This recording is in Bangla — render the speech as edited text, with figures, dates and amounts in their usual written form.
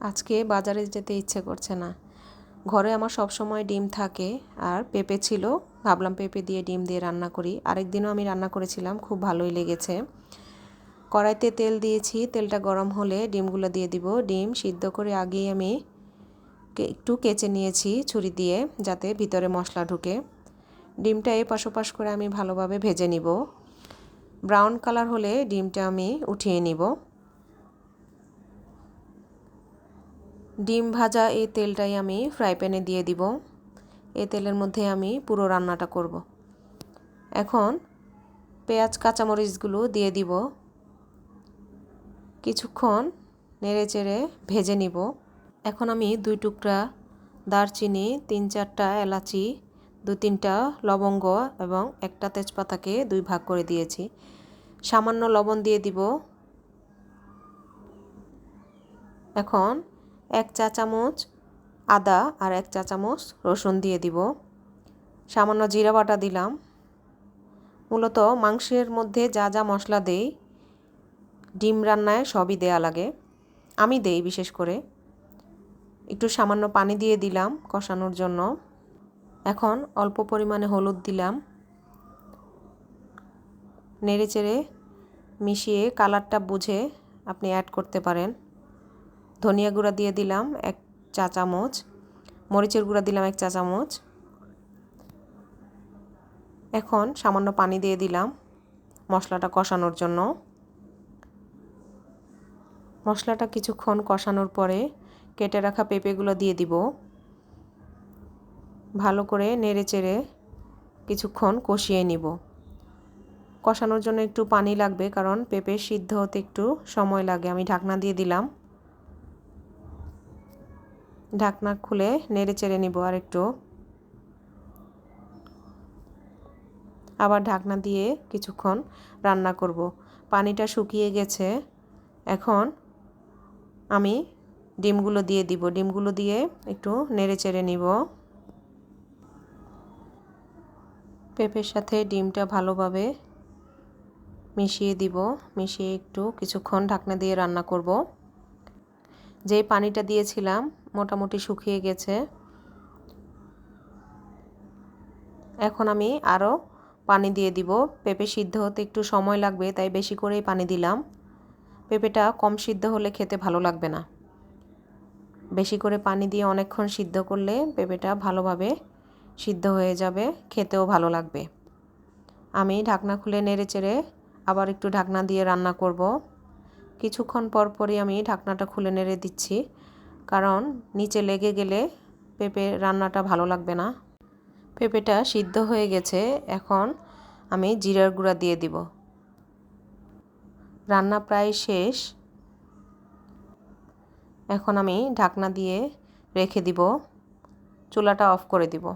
আজকে বাজারে যেতে ইচ্ছে করছে না। ঘরে আমার সব সময় ডিম থাকে আর পেঁপে ছিল, ভাবলাম পেঁপে দিয়ে ডিম দিয়ে রান্না করি। আরেকদিনও আমি রান্না করেছিলাম, খুব ভালোই লেগেছে। কড়াইতে তেল দিয়েছি, তেলটা গরম হলে ডিমগুলো দিয়ে দিব। ডিম সিদ্ধ করে আগেই আমি একটু কেচে নিয়েছি ছুরি দিয়ে, যাতে ভিতরে মশলা ঢুকে। ডিমটা এপাশ ওপাশ করে আমি ভালোভাবে ভেজে নিব। ব্রাউন কালার হলে ডিমটা আমি উঠিয়ে নিব। ডিম ভাজা এই তেলটাই আমি ফ্রাই প্যানে দিয়ে দিব। এই তেলের মধ্যে আমি পুরো রান্নাটা করব। এখন পেঁয়াজ কাঁচামরিচগুলো দিয়ে দিব। কিছুক্ষণ নেড়েচেড়ে ভেজে নিব। এখন আমি 2 টুকরা দারচিনি, 3-4টা এলাচি, 2-3টা লবঙ্গ এবং একটা তেজপাতাকে 2 ভাগ করে দিয়েছি। সামান্য লবণ দিয়ে দিব। এখন 1 চা চামচ আদা আর 1 চা চামচ রসুন দিয়ে দিব। সামান্য জিরা বাটা দিলাম। মূলত মাংসের মধ্যে যা যা মশলা দেই, ডিম রান্নায় সবই দেয়া লাগে, আমি দেই বিশেষ করে। একটু সামান্য পানি দিয়ে দিলাম কষানোর জন্য। এখন অল্প পরিমাণে হলুদ দিলাম। নেড়েচেড়ে মিশিয়ে কালারটা বুঝে আপনি অ্যাড করতে পারেন। ধনিয়া গুঁড়া দিয়ে দিলাম 1 চা চামচ, মরিচের গুঁড়া দিলাম 1 চা চামচ। এখন সামান্য পানি দিয়ে দিলাম মশলাটা কষানোর জন্য। মশলাটা কিছুক্ষণ কষানোর পরে কেটে রাখা পেঁপেগুলো দিয়ে দিব। ভালো করে নেড়েচেড়ে কিছুক্ষণ কষিয়ে নিব। কষানোর জন্য একটু পানি লাগবে, কারণ পেঁপে সিদ্ধ হতে একটু সময় লাগে। আমি ঢাকনা দিয়ে দিলাম। ঢাকনা খুলে নেড়েচেড়ে নিব আর একটু। আবার ঢাকনা দিয়ে কিছুক্ষণ রান্না করব। পানিটা শুকিয়ে গেছে। এখন আমি ডিমগুলো দিয়ে দিব। ডিমগুলো দিয়ে একটু নেড়েচেড়ে নিব। পেঁপের সাথে ডিমটা ভালোভাবে মিশিয়ে দিব। মিশিয়ে একটু কিছুক্ষণ ঢাকনা দিয়ে রান্না করব। যেই পানিটা দিয়েছিলাম মোটামুটি শুকিয়ে গেছে। এখন আমি আরও পানি দিয়ে দিব। পেঁপে সিদ্ধ হতে একটু সময় লাগবে, তাই বেশি করেই পানি দিলাম। পেঁপেটা কম সিদ্ধ হলে খেতে ভালো লাগবে না। বেশি করে পানি দিয়ে অনেকক্ষণ সিদ্ধ করলে পেঁপেটা ভালোভাবে সিদ্ধ হয়ে যাবে, খেতেও ভালো লাগবে। আমি ঢাকনা খুলে নেড়েচেড়ে আবার একটু ঢাকনা দিয়ে রান্না করব। কিছুক্ষণ পর পরই আমি ঢাকনাটা খুলে নেড়ে দিচ্ছি, কারণ নিচে লেগে গেলে পেঁপে রান্নাটা ভালো লাগবে না। পেঁপেটা সিদ্ধ হয়ে গেছে। এখন আমি জিরার গুঁড়া দিয়ে দিব। রান্না প্রায় শেষ। এখন আমি ঢাকনা দিয়ে রেখে দিব। চুলাটা অফ করে দিব।